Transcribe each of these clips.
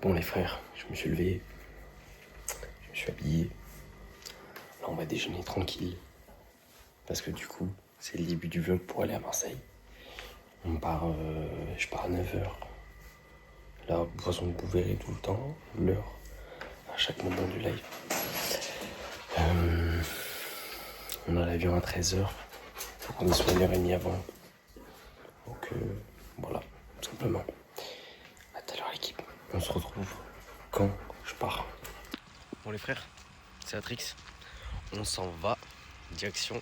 Bon les frères, je me suis levé, je me suis habillé. Là on va déjeuner tranquille. Parce que du coup, c'est le début du vlog pour aller à Marseille. Je pars à 9h. Là, de toute façon, vous verrez tout le temps l'heure à chaque moment du live. On a l'avion à 13h. Faut qu'on y soit 1h30 avant. Donc voilà, tout simplement. À tout à l'heure l'équipe. On se retrouve quand je pars. Bon les frères, c'est Atrix. On s'en va. Direction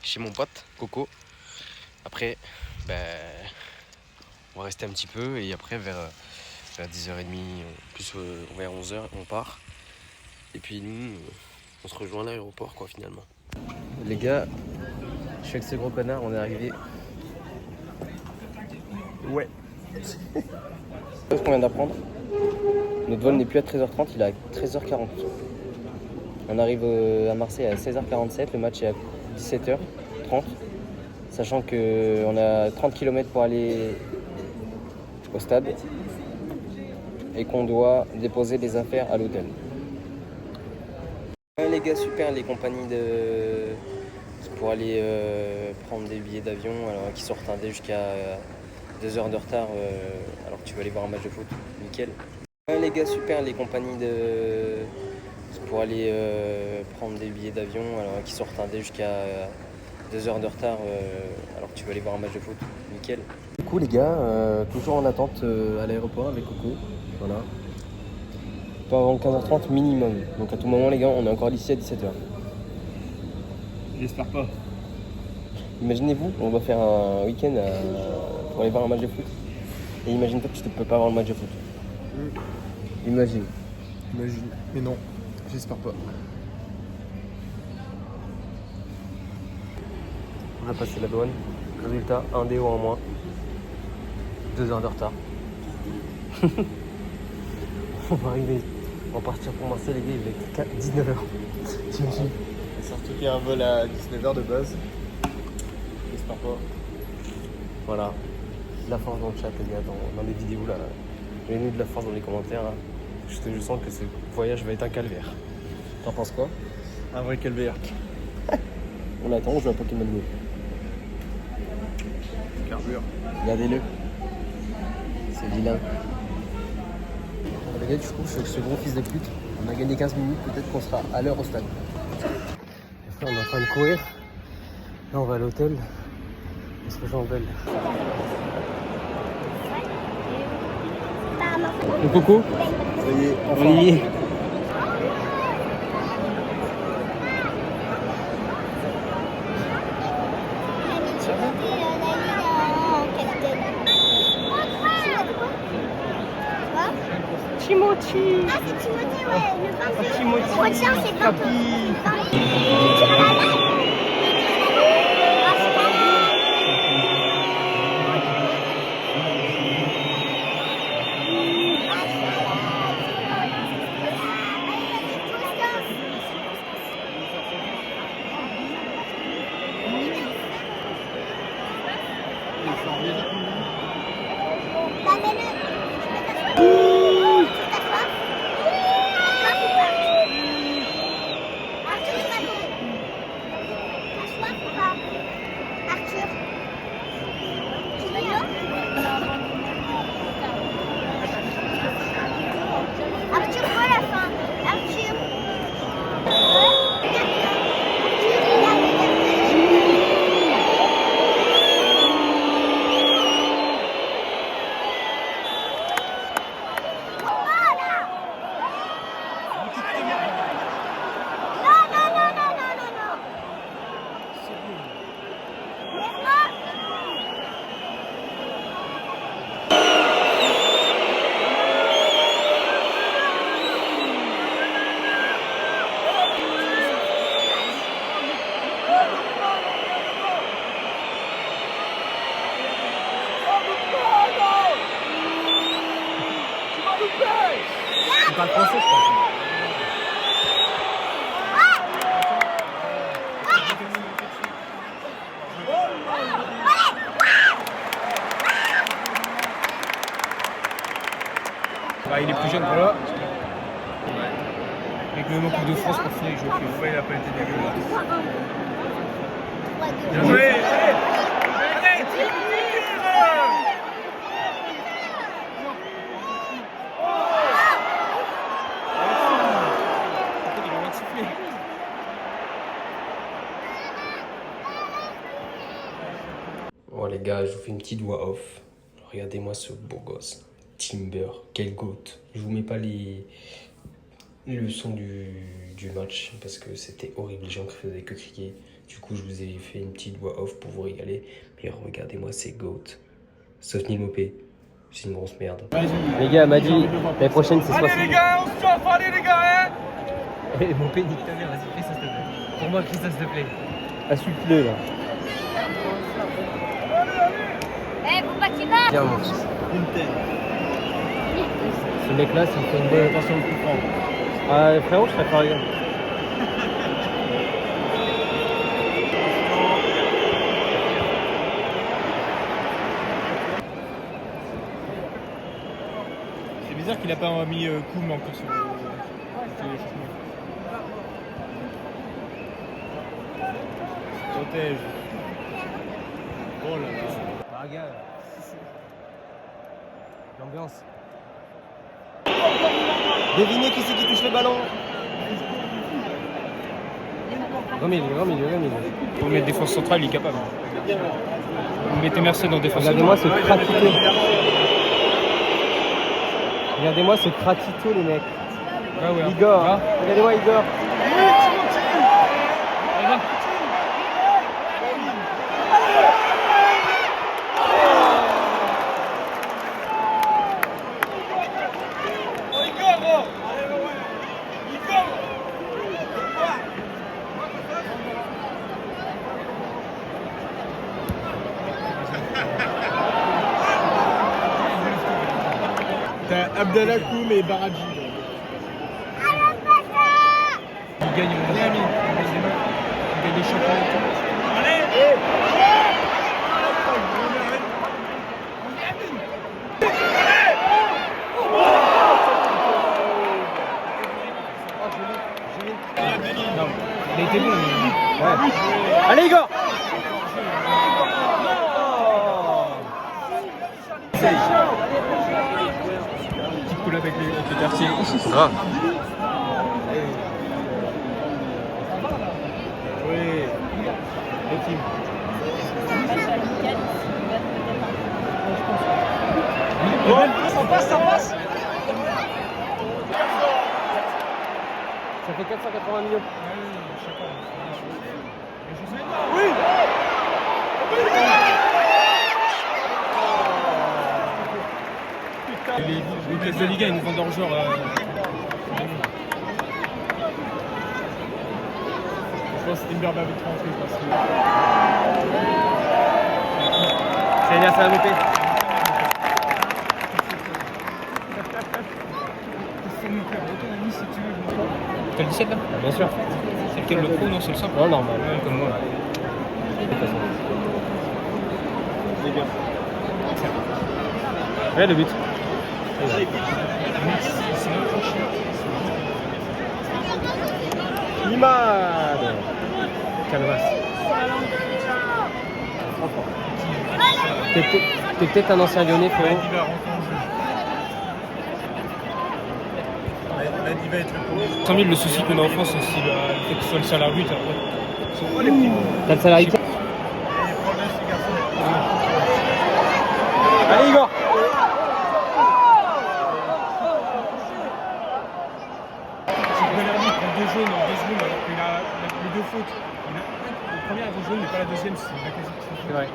chez mon pote, Coco. Après, on va rester un petit peu et après vers 10h30, plus vers 11h, on part. Et puis nous, on se rejoint à l'aéroport quoi finalement. Les gars, je suis avec ce gros connard, on est arrivé. Ouais. Ce qu'on vient d'apprendre, notre vol n'est plus à 13h30, il est à 13h40. On arrive à Marseille à 16h47, le match est à 17h30. Sachant qu'on a 30 km pour aller au stade et qu'on doit déposer des affaires à l'hôtel. Ouais, les gars, super, les compagnies pour aller prendre des billets d'avion alors qui sortent jusqu'à 2 heures de retard alors que tu vas aller voir un match de foot, nickel. Ouais, les gars, super, les compagnies pour aller prendre des billets d'avion alors qui sortent jusqu'à 2 heures de retard alors que tu vas aller voir un match de foot, nickel. Du coup les gars, toujours en attente à l'aéroport avec Coco, voilà. Pas avant 15h30 minimum, donc à tout moment les gars, on est encore d'ici à 17h. J'espère pas. Imaginez-vous, on va faire un week-end pour aller voir un match de foot. Et imagine-toi que tu ne peux pas voir le match de foot. Imagine. Mais non, j'espère pas. On a passé la douane. Résultat, un DO en moins. 2 heures de retard. On va arriver. On va partir pour Marseille les gars, il va être 19h. T'imagines ? Surtout qu'il y a un vol à 19h de base. J'espère pas. Voilà. De la force dans le chat les gars, dans les vidéos là. Donnez-nous de la force dans les commentaires. Là. Je sens que ce voyage va être un calvaire. T'en penses quoi ? Un vrai calvaire. On attend, on joue à Pokémon Go. Carbure. Regardez-le. C'est vilain. Les gars, du coup, je suis avec ce gros fils de pute. On a gagné 15 minutes, peut-être qu'on sera à l'heure au stade. Après, on est en train de courir. Là, on va à l'hôtel. On se rejoint en belle. Le Coco ? Ça y est, enfin. On y est. Timothy. Ah, c'est Timothée, ouais, le 22. Timothy. Prochain, c'est le 22. Arthur, quoi la fin? Arthur. Tu parles français, je crois. Bah, il est plus jeune, voilà. Avec le nom Coupe de France pour finir, il joue plus. Ouais, il a pas été dégueulasse. 3-2. Bien joué. Il a le droit de siffler. Bon les gars, je vous fais une petite voix off. Regardez-moi ce beau gosse. Timber, quel goat. Je vous mets pas les leçons du match parce que c'était horrible. Les gens ne faisaient que crier. Du coup, je vous ai fait une petite voix off pour vous régaler. Mais regardez-moi ces goats. Sauf Neil Mopé. C'est une grosse merde. Les gars, m'a dit l'année prochaine c'est 60. Allez les gars, on se chauffe, allez les gars, hein. Eh, Mopé, nique ta mère, vas-y, fais ça s'il te plaît. Pour moi, fais ça s'il te plaît. Insulte-le là. Eh, faut pas qu'il va. Tiens mon fils. Ce mec là, ça me fait une bonne attention au coup franc. Ah frérot, je serais pas rien. C'est bizarre qu'il a pas mis Koum encore sur le changement. Protège. Oh là là. Ah gars. L'ambiance. Devinez qui c'est qui touche le ballon. Grand milieu. Pour mettre défense centrale, il est capable. Vous mettez Merced en défense centrale. Regardez-moi ce cratito. Regardez-moi ce cratito les mecs. Ah ouais. Igor. Ah. Regardez-moi Igor. T'as Abdallah Koum et Baradji. Il gagne au Miami. Il gagne des championnats. Non, il a été bon. Mais... Allez Igor. Petite coule avec le quartier. Grave. Oui. Les teams. Ça passe. Ça fait 480 millions. Oui. Les classes de Ligue 1, ils nous vendent leur joueur. Je pense que Timber va vite rentrer parce que... C'est bien, ça va monter. T'as le 17 là? Bien sûr. C'est lequel le pro? Non, c'est le 5. Non, normal. Ouais, comme moi. Les gars. Ouais, le but. Imad. Calvas. T'es peut-être un ancien lyonnais, frérot. Madi va rentrer en jeu. Madi va être le premier. 100 000, le souci qu'on a en France, c'est le fait que ce soit le salaire but. Après. C'est quoi les petits mots? T'as le salarié. Allez Igor. Si Bellermi prend 2 jaunes en 2 secondes alors qu'il a les 2 fautes, la première est jaune mais pas la deuxième, c'est la quasi. C'est vrai.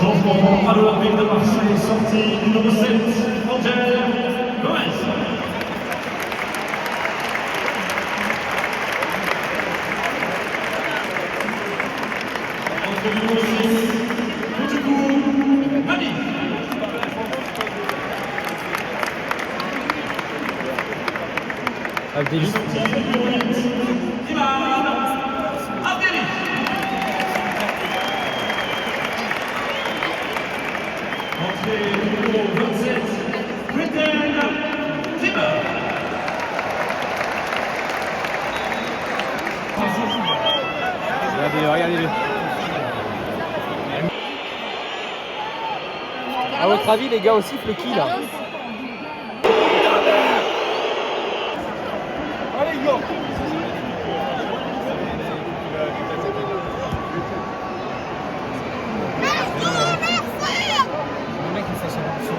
Changement à l'Olympique de Marseille, sortie numéro 7, Angel Gomez. Entrée numéro 6, Kouchoukou Mani. Abdelis. Sortie numéro 8, Imad Abdelis. Regardez-le, regardez-le. À votre avis, les gars, on siffle qui là? Allez, go. Le mec il fait son action,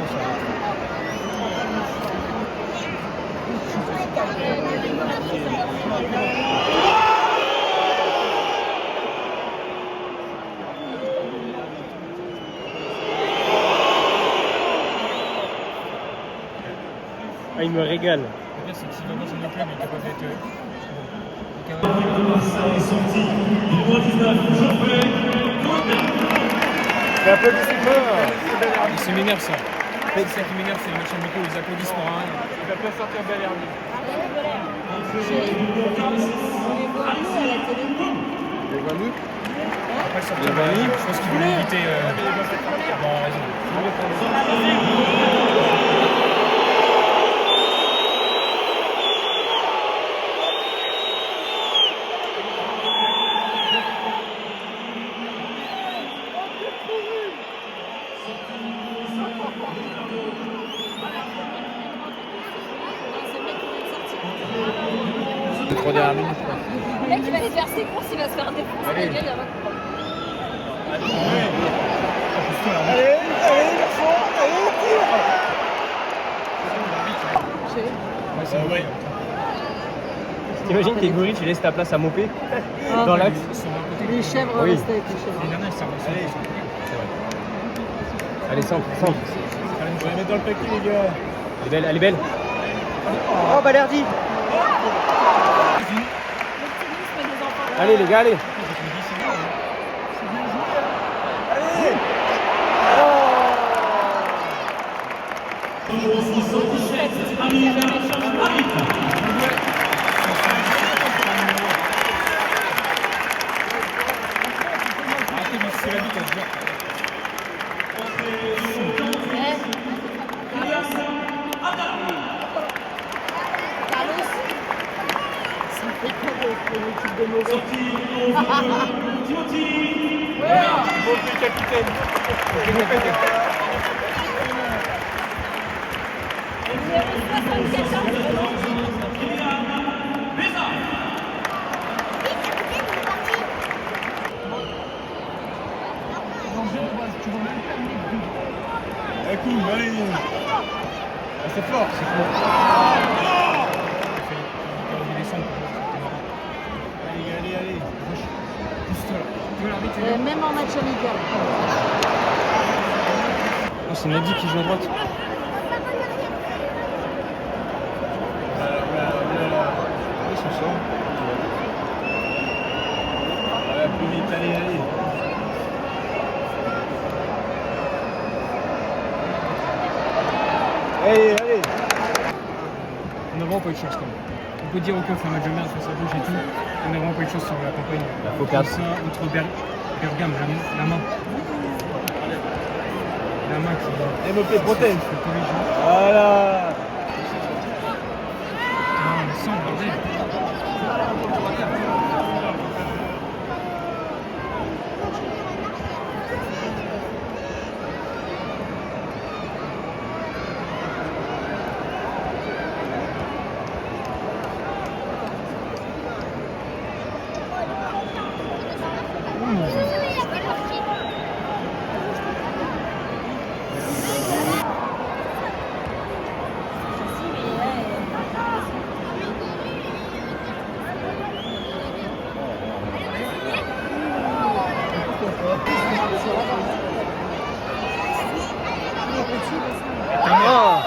Ah, il me régale. Le pire, c'est que s'il va dans un autre club, il est capable d'être. Marseille sorti du moins 19, Geoffrey Koundé. C'est un peu du Ça m'énerve ça. C'est ça qui m'énerve, c'est les matchs amicaux, ils applaudissent pour rien. Il va pas sortir Bel Air. Les voix nous. Après sortir Bali, je pense qu'ils voulaient éviter. Bon, raison. Le mec il va aller faire ses courses, il va se faire défoncer la gueule avant. Ouais. T'imagines tes gorilles, tu laisses ta place à Mopé dans l'axe. Les chèvres Oui. restent avec les chèvres. Les dernières, ça ressemble. Allez, centre, centre. On va mettre dans le paquet, les gars. Elle est belle, elle est belle. Oh, Balerdi. Allez, les gars, allez. Arrêtez de sucer la bite, on se voit. C'est fort, c'est fort. Allez. Même en match amical. Oh, c'est Nadi qui joue à droite. Ils sont sorts. Ouais, plus vite, allez. Allez. On n'a vraiment pas eu de chance quand même. On peut dire ok, on fait un match de merde face à gauche et tout. On n'a vraiment pas eu de chance sur la campagne. La focale. Comme ça, outre Bergame, la main. La main qui. MOP protège. qui fait corriger. Voilà. Non, mais sans bordel. Ah.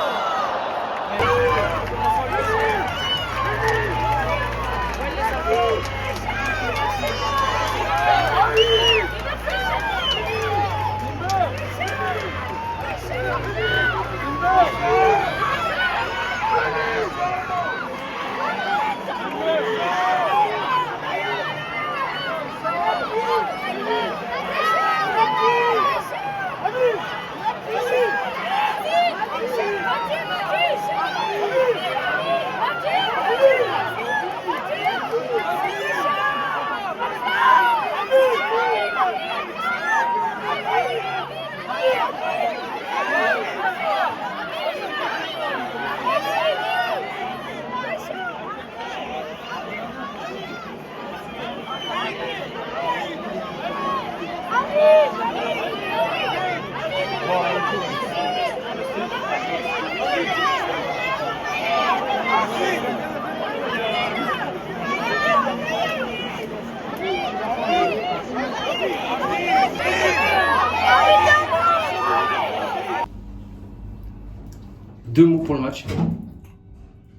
Deux mots pour le match.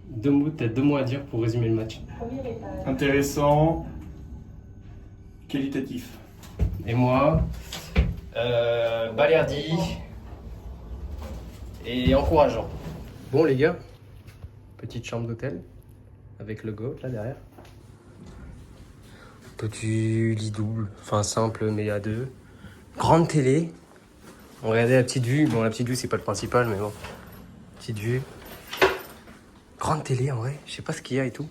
Deux mots, t'as 2 mots à dire pour résumer le match. Intéressant, qualitatif. Et moi, balerdi et encourageant. Bon les gars, petite chambre d'hôtel avec le GOAT là derrière. Petit lit double, enfin simple mais à 2. Grande télé. On regardait la petite vue. Bon la petite vue c'est pas le principal mais bon. Petite vue. Grande télé en vrai, je sais pas ce qu'il y a et tout.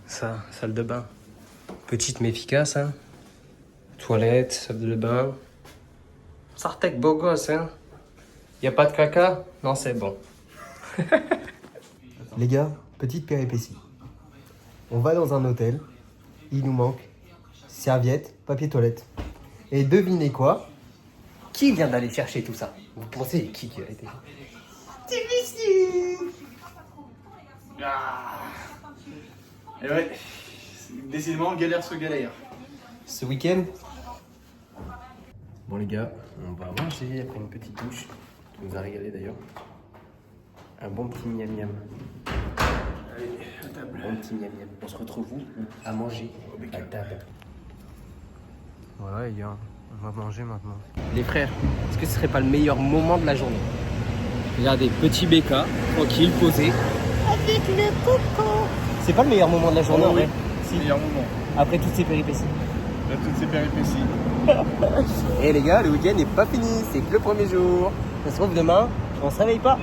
Ça, salle de bain. Petite mais efficace hein. Toilette, salle de bain. Sartec beau gosse hein. Y a pas de caca? Non c'est bon. Les gars, petite péripétie. On va dans un hôtel, il nous manque serviette, papier toilette. Et devinez quoi? Qui vient d'aller chercher tout ça? Vous pensez qui a été? C'est Lucie! Et ouais, décidément, galère sur galère. Ce week-end, Bon les gars, on va manger après une petite douche. Qui nous a régalé d'ailleurs. Un bon petit miam miam. Allez, à table. Bon petit miam miam. On se retrouve où? À manger à table. Voilà les gars, on va manger maintenant. Les frères, est-ce que ce serait pas le meilleur moment de la journée? Regardez, petit BK, tranquille, posé. Avec le coco. C'est pas le meilleur moment de la journée en vrai? C'est le meilleur moment. Après toutes ces péripéties. Là, toutes ces péripéties. Et les gars, le week-end n'est pas fini, c'est que le premier jour. Ça se trouve demain, on se réveille pas.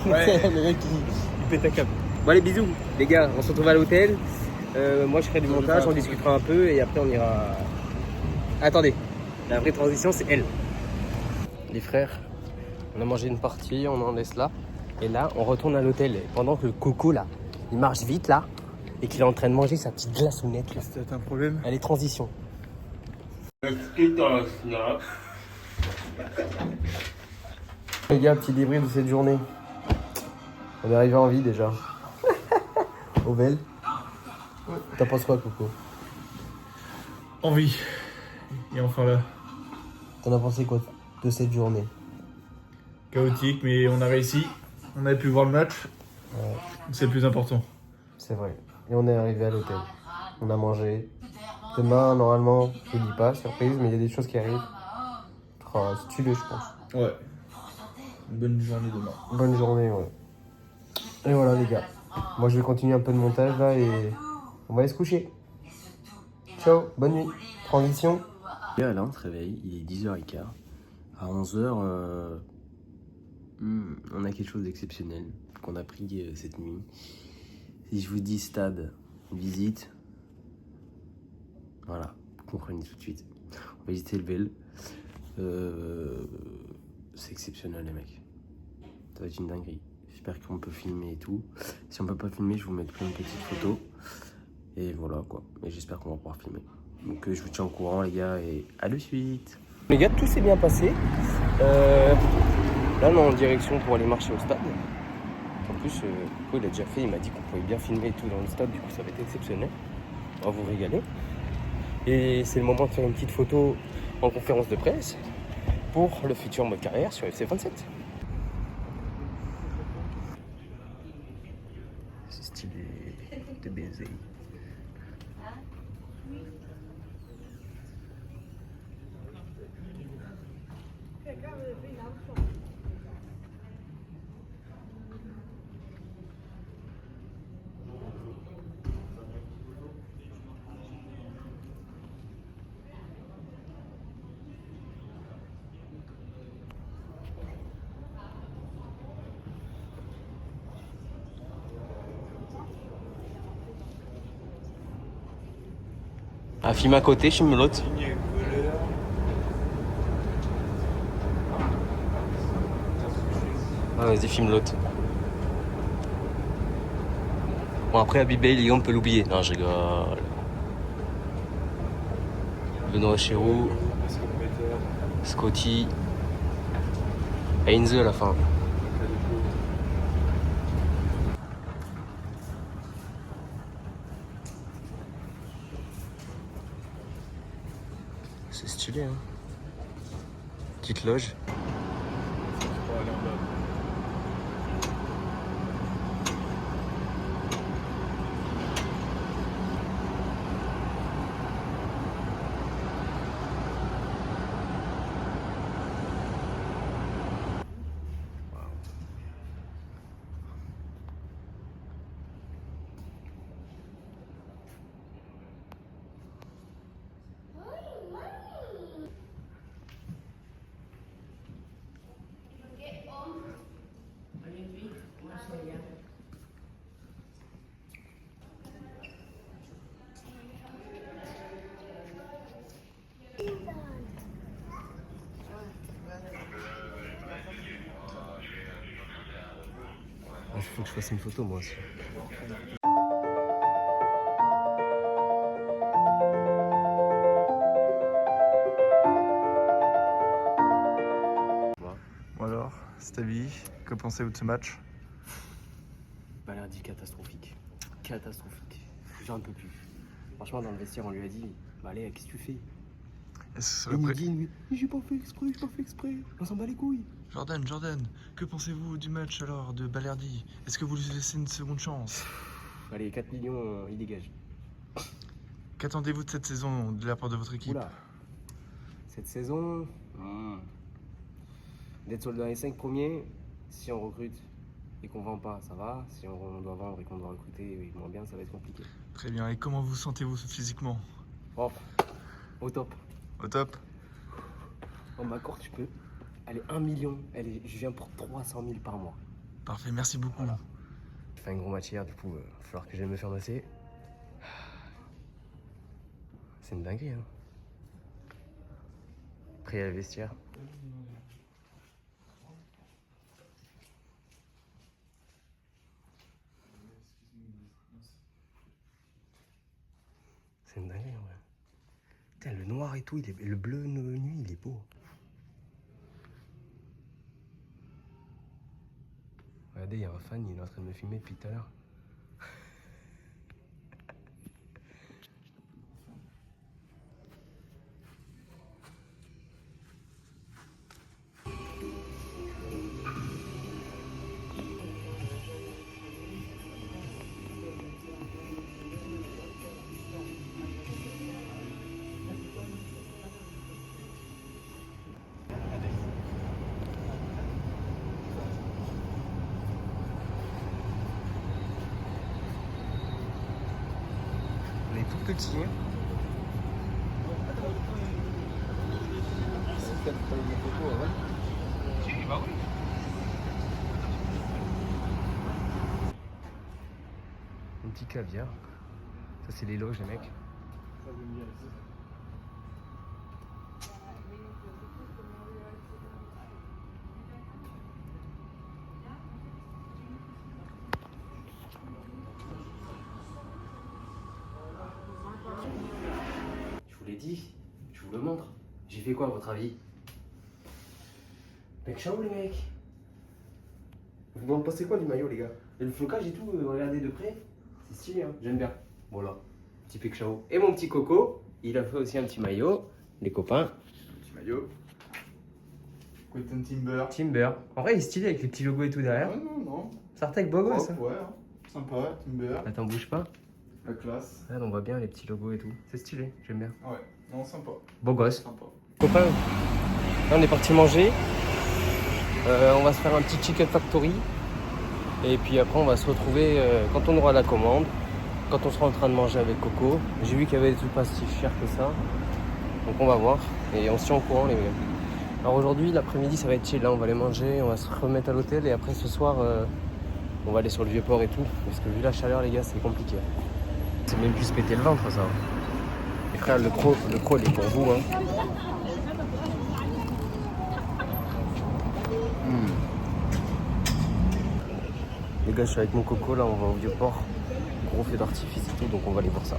Ouais. Le mec il pète un câble. Bon allez bisous les gars, on se retrouve à l'hôtel. Moi je ferai du montage, on discutera un peu et après on ira... Attendez, la vraie transition c'est elle. Les frères, on a mangé une partie, on en laisse là. Et là on retourne à l'hôtel. Et pendant que le coco là, il marche vite là. Et qu'il est en train de manger sa petite glaçonnette là. C'est un problème. Elle est transition. Les gars, petit débrief de cette journée. On est arrivé en vie déjà. Ovel. T'en penses quoi, Coco? Envie. Et enfin là. t'en as pensé quoi de cette journée? Chaotique, mais on a réussi. On a pu voir le match. Ouais. C'est le plus important. C'est vrai. Et on est arrivé à l'hôtel. On a mangé. Demain, normalement, je ne dis pas, surprise, mais il y a des choses qui arrivent. Oh, c'est stylé, je pense. Ouais. Une bonne journée demain. Bonne journée, ouais. Et voilà, les gars. Moi, je vais continuer un peu de montage là et on va aller se coucher. Ciao, bonne nuit. Transition. Et là, on se réveille, il est 10h15. À 11h, on a quelque chose d'exceptionnel qu'on a pris cette nuit. Si je vous dis stade, visite, voilà, vous comprenez tout de suite. On va visiter le Vel. C'est exceptionnel, les mecs. Ça va être une dinguerie. J'espère qu'on peut filmer et tout. Si on peut pas filmer, je vais vous mettre plein de petites photos. Et voilà quoi. Mais j'espère qu'on va pouvoir filmer. Donc je vous tiens au courant les gars et à de suite. Les gars, tout s'est bien passé. Là on est en direction pour aller marcher au stade. En plus, Coco il a déjà fait, il m'a dit qu'on pouvait bien filmer et tout dans le stade, du coup ça va être exceptionnel. On va vous régaler. Et c'est le moment de faire une petite photo en conférence de presse pour le futur mode carrière sur FC27. C'est stylé de baiser. Ah, filme à côté, filme l'autre. Ah, vas-y, filme l'autre. Bon, après, Abibail, on peut l'oublier. Non, je rigole. Benoît Chéroux, Scotty, Heinze à la fin. C'est stylé, hein. Petite loge. Pour aller en bas. Il faut que je fasse une photo moi aussi. Bon alors, Stavi, que pensez-vous de ce match? Balerdi catastrophique. Catastrophique. J'en peux plus. Franchement, dans le vestiaire, on lui a dit bah, allez, qu'est-ce que tu fais? Est-ce Et il nous dit lui, mais j'ai pas fait exprès, on s'en bat les couilles. Jordan, que pensez-vous du match alors de Balerdi? Est-ce que vous lui laissez une seconde chance? Allez, 4 millions, il dégage. Qu'attendez-vous de cette saison de la part de votre équipe? Oula. Cette saison, d'être dans les 5 premiers, si on recrute et qu'on vend pas, ça va. Si on doit vendre et qu'on doit recruter moins bien, ça va être compliqué. Très bien, et comment vous sentez-vous physiquement? Oh, au top. Au top? On m'accorde, tu peux. Allez, 1 million, allez, je viens pour 300 000 par mois. Parfait, merci beaucoup. Voilà. Je fais un gros match hier, du coup, il va falloir que j'aille me faire masser. C'est une dinguerie, hein. Après, il y a le vestiaire. C'est une dinguerie, ouais. Putain, le noir et tout, le bleu nuit, il est beau. Regardez, il y a un fan, il est en train de me filmer depuis tout à l'heure. On est tout petit, hein. Un petit caviar. Ça c'est les loges les mecs. Je vous l'ai dit, je vous le montre. J'ai fait quoi à votre avis? Mec chaud les mecs. Vous en pensez quoi du maillot les gars? Et le flocage et tout, regardez de près. C'est stylé, hein, j'aime bien. Voilà, petit Pek Chao. Et mon petit Coco, il a fait aussi un petit maillot, les copains. Petit maillot. Quentin Timber. Timber. En vrai, il est stylé avec les petits logos et tout derrière. Ouais, non. Sartek beau gosse. Ouais, sympa, Timber. Attends, bouge pas. La classe. Ouais, on voit bien les petits logos et tout. C'est stylé, j'aime bien. Ouais, non, sympa. Beau gosse. Sympa. Copains, là on est parti manger. On va se faire un petit Chicken Factory. Et puis après, on va se retrouver quand on aura la commande. Quand on sera en train de manger avec Coco. J'ai vu qu'il y avait des trucs pas si chers que ça. Donc on va voir. Et on se tient au courant les gars. Alors aujourd'hui, l'après-midi, ça va être chill. Là, on va aller manger, on va se remettre à l'hôtel. Et après ce soir, on va aller sur le Vieux-Port et tout. Parce que vu la chaleur, les gars, c'est compliqué. C'est même plus se péter le ventre, ça. Et frère, le croc, il est pour vous. Hein. Les gars, je suis avec mon Coco. Là, on va au Vieux-Port. Gros feu d'artifice et tout. Donc on va aller voir ça.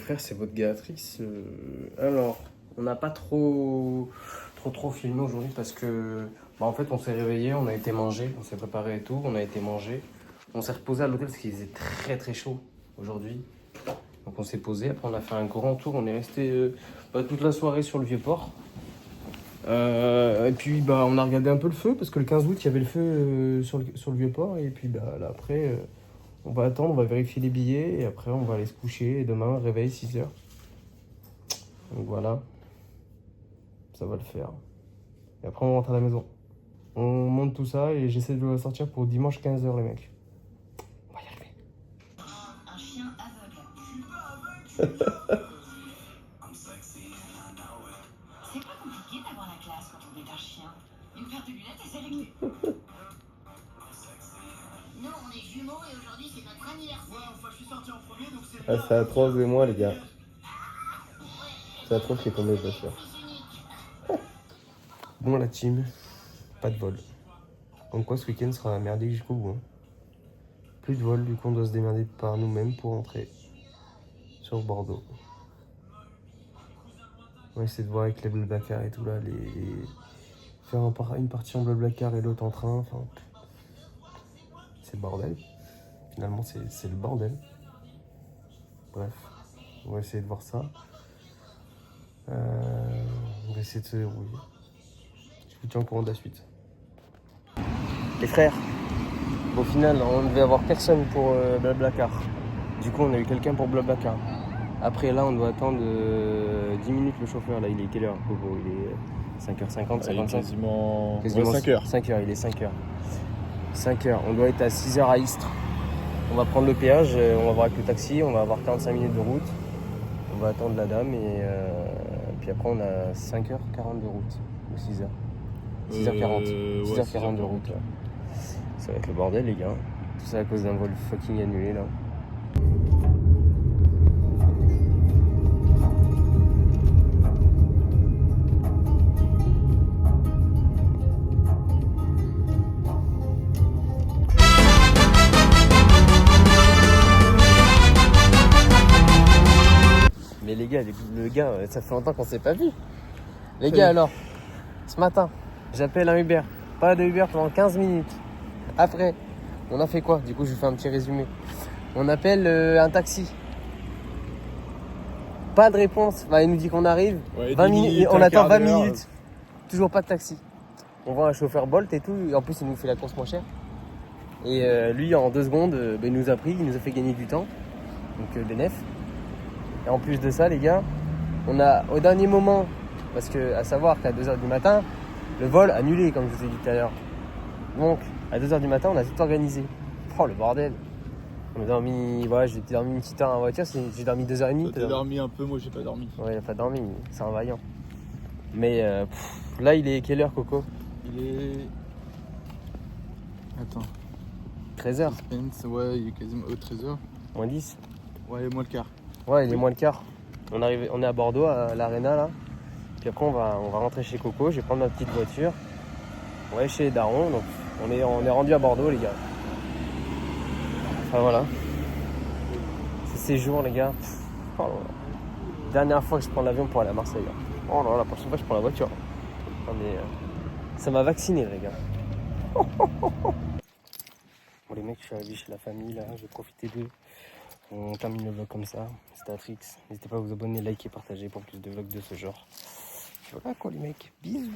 frères, c'est votre Géatrix. Alors, on n'a pas trop filmé aujourd'hui parce que en fait on s'est réveillé, on a été manger, on s'est préparé et tout, on a été manger. On s'est reposé à l'hôtel parce qu'il faisait très chaud aujourd'hui. Donc on s'est posé, après on a fait un grand tour, on est resté toute la soirée sur le Vieux-Port. Et puis on a regardé un peu le feu parce que le 15 août il y avait le feu sur le Vieux-Port. Et puis là après on va attendre, on va vérifier les billets et après on va aller se coucher. Et demain réveil 6h. Donc voilà, ça va le faire. Et après on rentre à la maison. On monte tout ça et j'essaie de le sortir pour dimanche 15h les mecs. On va y arriver. Un chien aveugle. C'est pas compliqué d'avoir la classe quand on est un chien. Une paire de lunettes et c'est réglé. Nous, on est jumeaux et aujourd'hui c'est notre anniversaire. Ouais, enfin je suis sorti en premier donc c'est. Ah, c'est atroce de moi, les gars. C'est atroce qui est tombé, bien sûr. Bon la team, pas de vol. Comme quoi ce week-end sera merdique jusqu'au bout. Hein. Plus de vol, du coup on doit se démerder par nous-mêmes pour rentrer sur Bordeaux. On va essayer de voir avec les Blablacar et tout là, faire une partie en Blablacar et l'autre en train. Enfin, c'est le bordel. Finalement c'est le bordel. Bref, on va essayer de voir ça. On va essayer de se dérouiller. Je vous tiens au courant de la suite. Les frères, au final, on devait avoir personne pour Blablacar. Du coup, on a eu quelqu'un pour Blablacar. Après, là, on doit attendre 10 minutes le chauffeur. Là, il est quelle heure, Coco? Il est 5h50, 55. Quasiment 5h. 5h, il est 5h. 5h. On doit être à 6h à Istres. On va prendre le péage, on va voir avec le taxi, on va avoir 45 minutes de route. On va attendre la dame et puis après, on a 5h40 de route. Ou 6h. 6h40. 6h40 de route. Là. Ça va être le bordel, les gars. Tout ça à cause d'un vol fucking annulé, là. Mais les gars, le gars, ça fait longtemps qu'on s'est pas vu. Les gars, alors, ce matin, j'appelle un Uber. Pas de Uber pendant 15 minutes. Après, on a fait quoi? Du coup, je vous fais un petit résumé. On appelle un taxi. Pas de réponse. Bah, il nous dit qu'on arrive. Ouais, 20 minutes. On attend 20 d'heure. minutes. Toujours pas de taxi. On voit un chauffeur Bolt et tout. Et en plus, il nous fait la course moins chère. Et lui, en 2 secondes, il nous a pris. Il nous a fait gagner du temps. Donc, bénef. Et en plus de ça, les gars, on a au dernier moment, parce que à savoir qu'à 2h du matin, le vol annulé, comme je vous ai dit tout à l'heure. Donc, à 2h du matin, on a tout organisé. Oh, le bordel. On a dormi, j'ai dormi une petite heure en voiture, j'ai dormi 2h30. T'as dormi un peu, moi j'ai pas dormi. Ouais, il a pas dormi, c'est un vaillant. Mais là, il est quelle heure, Coco? Il est. Attends. 13h. Suspense, ouais, il est quasiment 13h. Moins 10. Ouais, il est moins le quart. Ouais, il est moins le quart. On est à Bordeaux, à l'Arena, là. Puis après, on va rentrer chez Coco, je vais prendre ma petite voiture. On va aller chez les darons, donc on est rendu à Bordeaux, les gars. Enfin, voilà. Ce séjour, les gars. Oh là là. Dernière fois que je prends l'avion pour aller à Marseille. Là. Oh là là, la prochaine fois, je prends la voiture. Non, mais, ça m'a vacciné, les gars. Bon, les mecs, je suis arrivé chez la famille, là. Je vais profiter d'eux. On termine le vlog comme ça. C'était Atrix. N'hésitez pas à vous abonner, liker, partager pour plus de vlogs de ce genre. Voilà quoi, les mecs. Bisous.